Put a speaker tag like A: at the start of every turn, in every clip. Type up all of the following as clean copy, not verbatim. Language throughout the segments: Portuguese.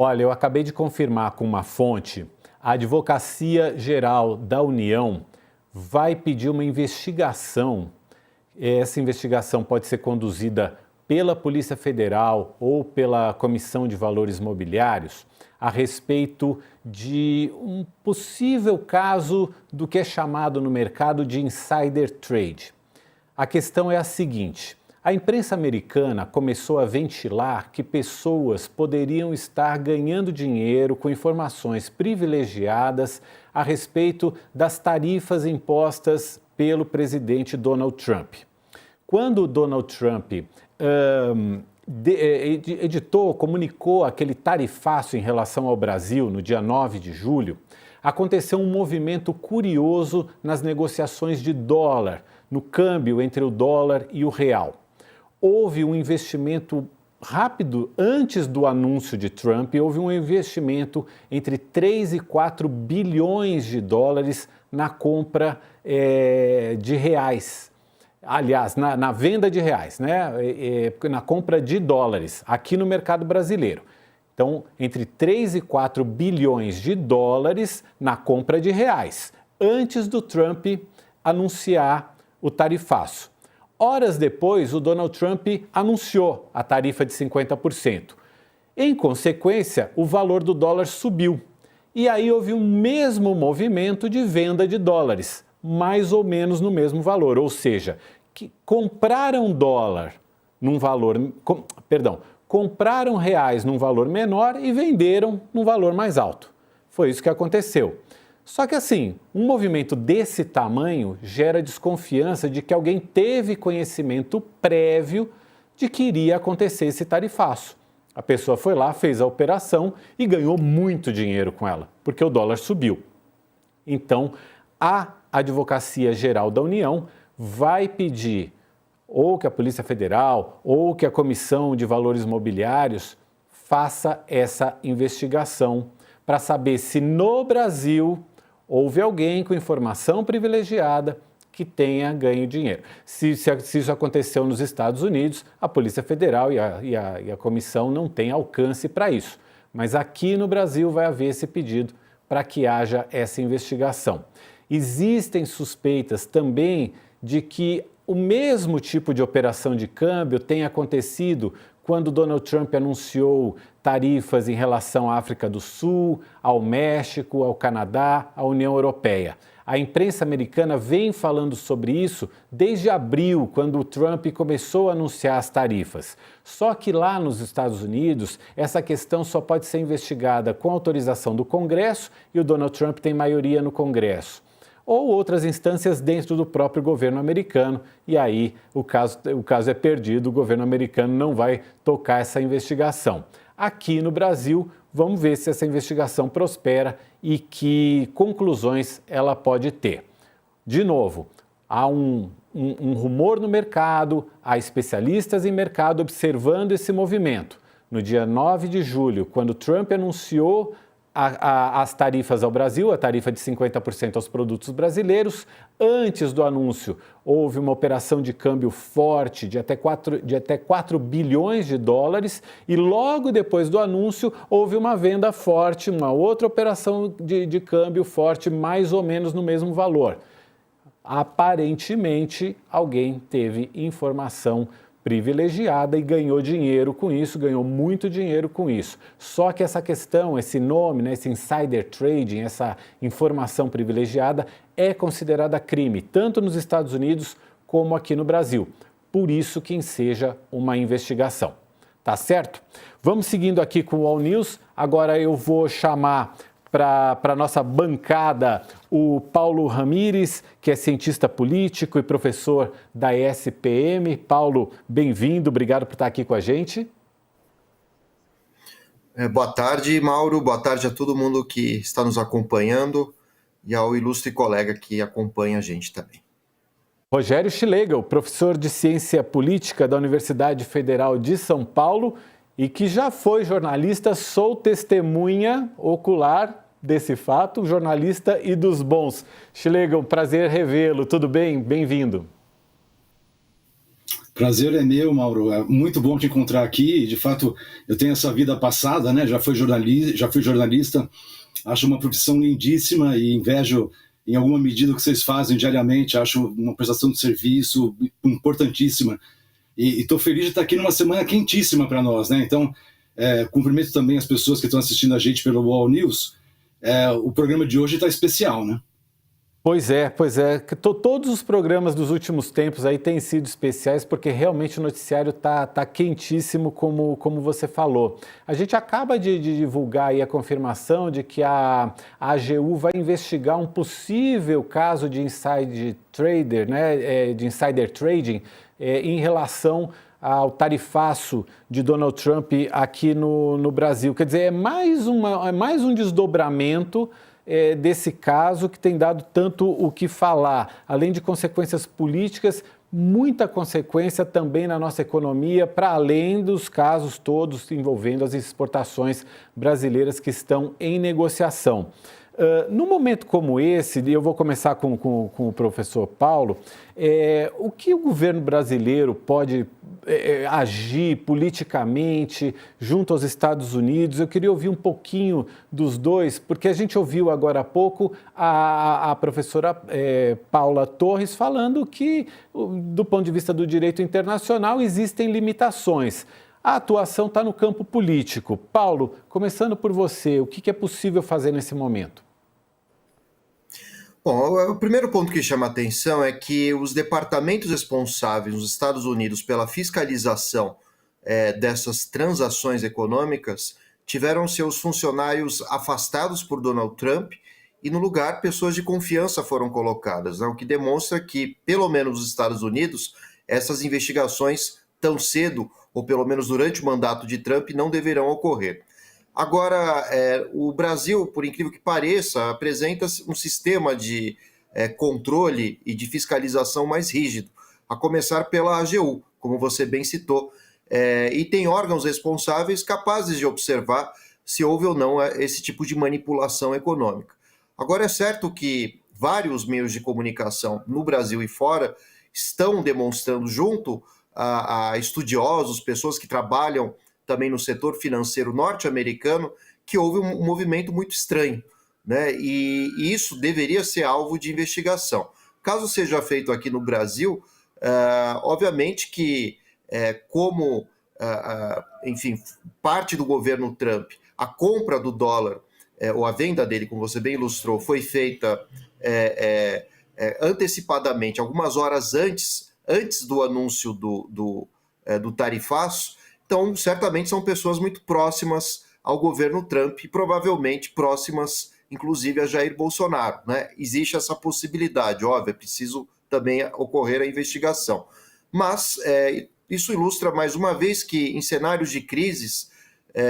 A: Olha, eu acabei de confirmar com uma fonte, a Advocacia Geral da União vai pedir uma investigação. Essa investigação pode ser conduzida pela Polícia Federal ou pela Comissão de Valores Mobiliários a respeito de um possível caso do que é chamado no mercado de insider trade. A questão é a seguinte: a imprensa americana começou a ventilar que pessoas poderiam estar ganhando dinheiro com informações privilegiadas a respeito das tarifas impostas pelo presidente Donald Trump. Quando o Donald Trump comunicou aquele tarifaço em relação ao Brasil no dia 9 de julho, aconteceu um movimento curioso nas negociações de dólar, no câmbio entre o dólar e o real. Houve um investimento rápido, antes do anúncio de Trump, houve um investimento entre 3 e 4 bilhões de dólares na compra de reais. Aliás, na venda de reais, né? Na compra de dólares aqui no mercado brasileiro. Então, entre 3 e 4 bilhões de dólares na compra de reais, antes do Trump anunciar o tarifaço. Horas depois, o Donald Trump anunciou a tarifa de 50%. Em consequência, o valor do dólar subiu. E aí houve um mesmo movimento de venda de dólares, mais ou menos no mesmo valor. Ou seja, que compraram dólar num valor... compraram reais num valor menor e venderam num valor mais alto. Foi isso que aconteceu. Só que assim, um movimento desse tamanho gera desconfiança de que alguém teve conhecimento prévio de que iria acontecer esse tarifaço. A pessoa foi lá, fez a operação e ganhou muito dinheiro com ela, porque o dólar subiu. Então, a Advocacia Geral da União vai pedir ou que a Polícia Federal ou que a Comissão de Valores Mobiliários faça essa investigação para saber se no Brasil houve alguém com informação privilegiada que tenha ganho dinheiro. Se isso aconteceu nos Estados Unidos, a Polícia Federal e a Comissão não têm alcance para isso. Mas aqui no Brasil vai haver esse pedido para que haja essa investigação. Existem suspeitas também de que o mesmo tipo de operação de câmbio tenha acontecido quando Donald Trump anunciou tarifas em relação à África do Sul, ao México, ao Canadá, à União Europeia. A imprensa americana vem falando sobre isso desde abril, quando o Trump começou a anunciar as tarifas. Só que lá nos Estados Unidos, essa questão só pode ser investigada com autorização do Congresso e o Donald Trump tem maioria no Congresso. Ou outras instâncias dentro do próprio governo americano, e aí o caso é perdido, o governo americano não vai tocar essa investigação. Aqui no Brasil, vamos ver se essa investigação prospera e que conclusões ela pode ter. De novo, há um rumor no mercado, há especialistas em mercado observando esse movimento. No dia 9 de julho, quando Trump anunciou as tarifas ao Brasil, a tarifa de 50% aos produtos brasileiros. Antes do anúncio, houve uma operação de câmbio forte de até 4 bilhões de dólares e logo depois do anúncio houve uma venda forte, uma outra operação de câmbio forte, mais ou menos no mesmo valor. Aparentemente, alguém teve informação privilegiada e ganhou dinheiro com isso, ganhou muito dinheiro com isso. Só que essa questão, esse nome, né, esse insider trading, essa informação privilegiada é considerada crime, tanto nos Estados Unidos como aqui no Brasil. Por isso que enseja uma investigação. Tá certo? Vamos seguindo aqui com o All News. Agora eu vou chamar para a nossa bancada o Paulo Ramires, que é cientista político e professor da ESPM. Paulo, bem-vindo, obrigado por estar aqui com a gente.
B: Boa tarde, Mauro, boa tarde a todo mundo que está nos acompanhando e ao ilustre colega que acompanha a gente também.
A: Rogério Schlegel, professor de ciência política da Universidade Federal de São Paulo e que já foi jornalista, sou testemunha ocular desse fato, jornalista e dos bons. Schlegel, prazer revê-lo, tudo bem? Bem-vindo.
C: Prazer é meu, Mauro. É muito bom te encontrar aqui. De fato, eu tenho essa vida passada, né? Já fui jornalista. Acho uma profissão lindíssima e invejo em alguma medida o que vocês fazem diariamente. Acho uma prestação de serviço importantíssima. E estou feliz de estar aqui numa semana quentíssima para nós, né? Então, cumprimento também as pessoas que estão assistindo a gente pelo Wall News. O programa de hoje está especial, né?
A: Pois é. Todos os programas dos últimos tempos aí têm sido especiais porque realmente o noticiário tá quentíssimo, como você falou. A gente acaba de divulgar aí a confirmação de que a AGU vai investigar um possível caso de insider trader, né, de insider trading, em relação ao tarifaço de Donald Trump aqui no Brasil. Quer dizer, é mais um desdobramento desse caso que tem dado tanto o que falar, além de consequências políticas, muita consequência também na nossa economia, para além dos casos todos envolvendo as exportações brasileiras que estão em negociação. Num momento como esse, e eu vou começar com o professor Paulo, o que o governo brasileiro pode agir politicamente junto aos Estados Unidos? Eu queria ouvir um pouquinho dos dois, porque a gente ouviu agora há pouco a professora Paula Torres falando que, do ponto de vista do direito internacional, existem limitações. A atuação está no campo político. Paulo, começando por você, o que é possível fazer nesse momento?
B: Bom, o primeiro ponto que chama a atenção é que os departamentos responsáveis nos Estados Unidos pela fiscalização dessas transações econômicas tiveram seus funcionários afastados por Donald Trump e, no lugar, pessoas de confiança foram colocadas, né? O que demonstra que, pelo menos nos Estados Unidos, essas investigações tão cedo, ou pelo menos durante o mandato de Trump, não deverão ocorrer. Agora, o Brasil, por incrível que pareça, apresenta um sistema de controle e de fiscalização mais rígido, a começar pela AGU, como você bem citou, e tem órgãos responsáveis capazes de observar se houve ou não esse tipo de manipulação econômica. Agora, é certo que vários meios de comunicação no Brasil e fora estão demonstrando, junto a estudiosos, pessoas que trabalham também no setor financeiro norte-americano, que houve um movimento muito estranho, né? E isso deveria ser alvo de investigação. Caso seja feito aqui no Brasil, obviamente que, enfim, parte do governo Trump, a compra do dólar, ou a venda dele, como você bem ilustrou, foi feita antecipadamente, algumas horas antes do anúncio do tarifaço. Então, certamente são pessoas muito próximas ao governo Trump e provavelmente próximas, inclusive, a Jair Bolsonaro, né? Existe essa possibilidade, óbvio, é preciso também ocorrer a investigação. Mas isso ilustra mais uma vez que, em cenários de crises,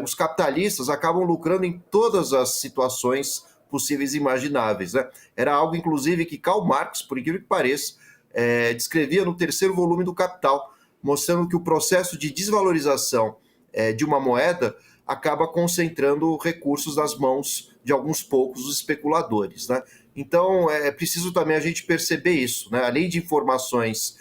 B: os capitalistas acabam lucrando em todas as situações possíveis e imagináveis, né? Era algo, inclusive, que Karl Marx, por incrível que pareça, descrevia no terceiro volume do Capital, mostrando que o processo de desvalorização de uma moeda acaba concentrando recursos nas mãos de alguns poucos especuladores, né? Então, é preciso também a gente perceber isso, né? Além de informações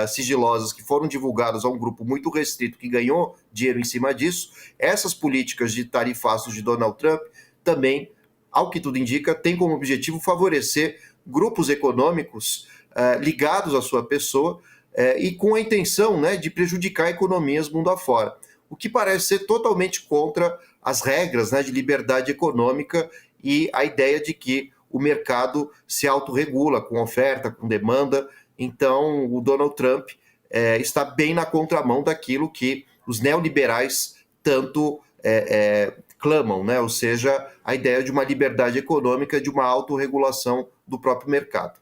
B: sigilosas que foram divulgadas a um grupo muito restrito que ganhou dinheiro em cima disso, essas políticas de tarifaços de Donald Trump também, ao que tudo indica, têm como objetivo favorecer grupos econômicos ligados à sua pessoa, e com a intenção, né, de prejudicar economias mundo afora, o que parece ser totalmente contra as regras, né, de liberdade econômica e a ideia de que o mercado se autorregula com oferta, com demanda. Então, o Donald Trump está bem na contramão daquilo que os neoliberais tanto clamam, né? Ou seja, a ideia de uma liberdade econômica, de uma autorregulação do próprio mercado.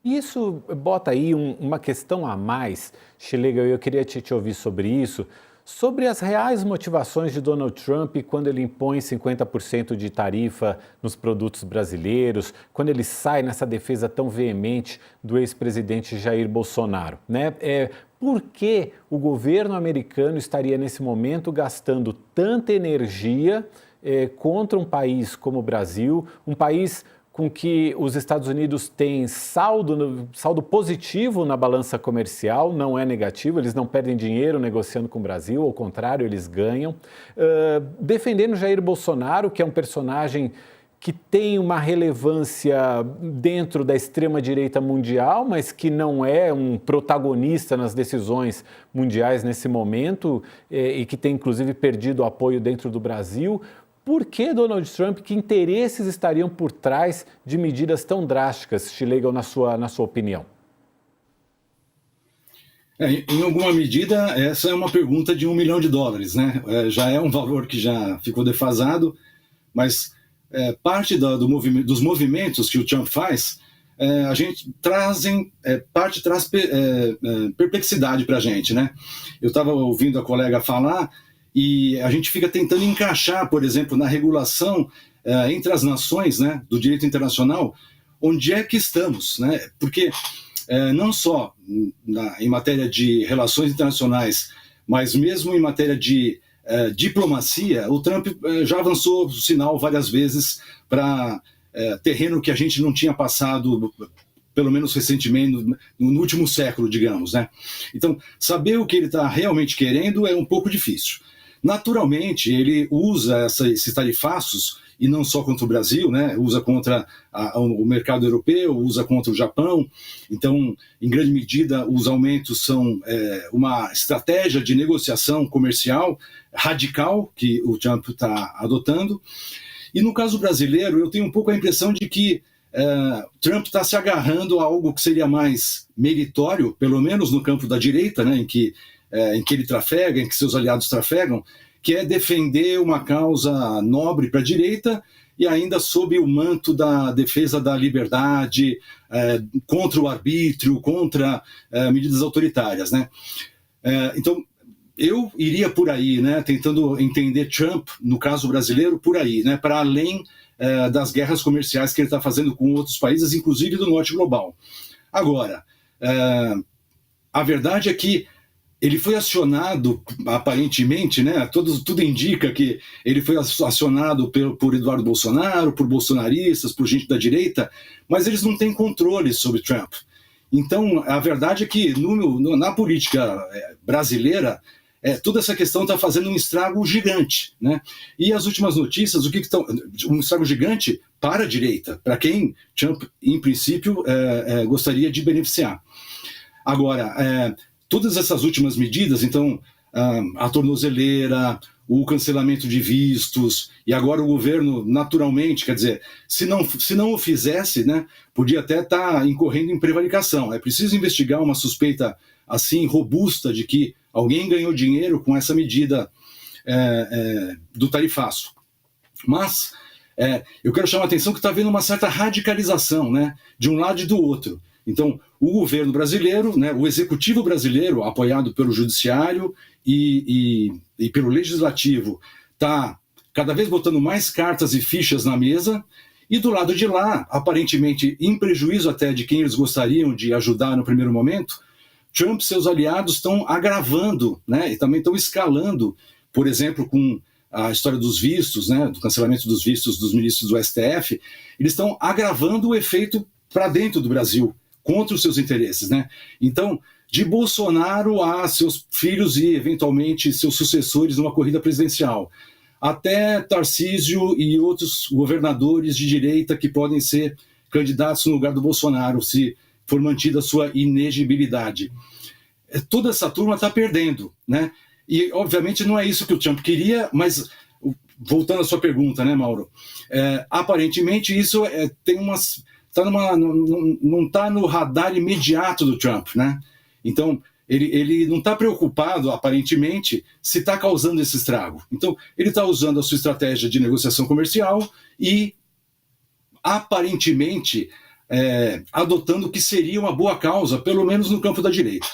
A: Isso bota aí uma questão a mais, Schlegel, eu queria te ouvir sobre isso, sobre as reais motivações de Donald Trump quando ele impõe 50% de tarifa nos produtos brasileiros, quando ele sai nessa defesa tão veemente do ex-presidente Jair Bolsonaro, né? Por que o governo americano estaria nesse momento gastando tanta energia contra um país como o Brasil, um país com que os Estados Unidos têm saldo positivo na balança comercial, não é negativo, eles não perdem dinheiro negociando com o Brasil, ao contrário, eles ganham. Defendendo Jair Bolsonaro, que é um personagem que tem uma relevância dentro da extrema-direita mundial, mas que não é um protagonista nas decisões mundiais nesse momento e que tem, inclusive, perdido apoio dentro do Brasil. Por que Donald Trump, que interesses estariam por trás de medidas tão drásticas, Schlegel, na sua opinião?
C: Em alguma medida, essa é uma pergunta de $1 milhão, né? Já é um valor que já ficou defasado, mas parte dos movimentos que o Trump faz, a gente traz perplexidade para a gente, né? Eu estava ouvindo a colega falar e a gente fica tentando encaixar, por exemplo, na regulação entre as nações, né, do direito internacional, onde é que estamos, né? Porque não só em matéria de relações internacionais, mas mesmo em matéria de diplomacia, o Trump já avançou o sinal várias vezes para terreno que a gente não tinha passado, pelo menos recentemente, no último século, digamos, né? Então, saber o que ele está realmente querendo é um pouco difícil. Naturalmente, ele usa esses tarifaços, e não só contra o Brasil, né? Usa contra o mercado europeu, usa contra o Japão. Então, em grande medida, os aumentos são uma estratégia de negociação comercial radical que o Trump está adotando. E no caso brasileiro, eu tenho um pouco a impressão de que Trump está se agarrando a algo que seria mais meritório, pelo menos no campo da direita, né? Em que ele trafega, em que seus aliados trafegam, que é defender uma causa nobre para a direita e ainda sob o manto da defesa da liberdade, contra o arbítrio, contra medidas autoritárias, né? Então, eu iria por aí, né, tentando entender Trump, no caso brasileiro, por aí, né, para além das guerras comerciais que ele está fazendo com outros países, inclusive do norte global. Agora, a verdade é que ele foi acionado, aparentemente, né? Tudo indica que ele foi acionado por Eduardo Bolsonaro, por bolsonaristas, por gente da direita, mas eles não têm controle sobre Trump. Então, a verdade é que na política brasileira, toda essa questão está fazendo um estrago gigante, né? E as últimas notícias, um estrago gigante para a direita, para quem Trump, em princípio, gostaria de beneficiar. Agora, todas essas últimas medidas, então, a tornozeleira, o cancelamento de vistos, e agora o governo, naturalmente, quer dizer, se não o fizesse, né, podia até estar incorrendo em prevaricação. É preciso investigar uma suspeita assim robusta de que alguém ganhou dinheiro com essa medida do tarifaço. Mas eu quero chamar a atenção que está havendo uma certa radicalização, né, de um lado e do outro. Então, o governo brasileiro, né, o executivo brasileiro, apoiado pelo judiciário e pelo legislativo, está cada vez botando mais cartas e fichas na mesa, e do lado de lá, aparentemente em prejuízo até de quem eles gostariam de ajudar no primeiro momento, Trump e seus aliados estão agravando, né, e também estão escalando, por exemplo, com a história dos vistos, né, do cancelamento dos vistos dos ministros do STF, eles estão agravando o efeito para dentro do Brasil, contra os seus interesses, né? Então, de Bolsonaro a seus filhos e, eventualmente, seus sucessores numa corrida presidencial, até Tarcísio e outros governadores de direita que podem ser candidatos no lugar do Bolsonaro, se for mantida a sua inegibilidade. Toda essa turma está perdendo, né? E, obviamente, não é isso que o Trump queria, mas, voltando à sua pergunta, né, Mauro? Aparentemente, isso tem umas... não está no radar imediato do Trump, né? Então, ele não está preocupado, aparentemente, se está causando esse estrago. Então, ele está usando a sua estratégia de negociação comercial e, aparentemente, adotando o que seria uma boa causa, pelo menos no campo da direita.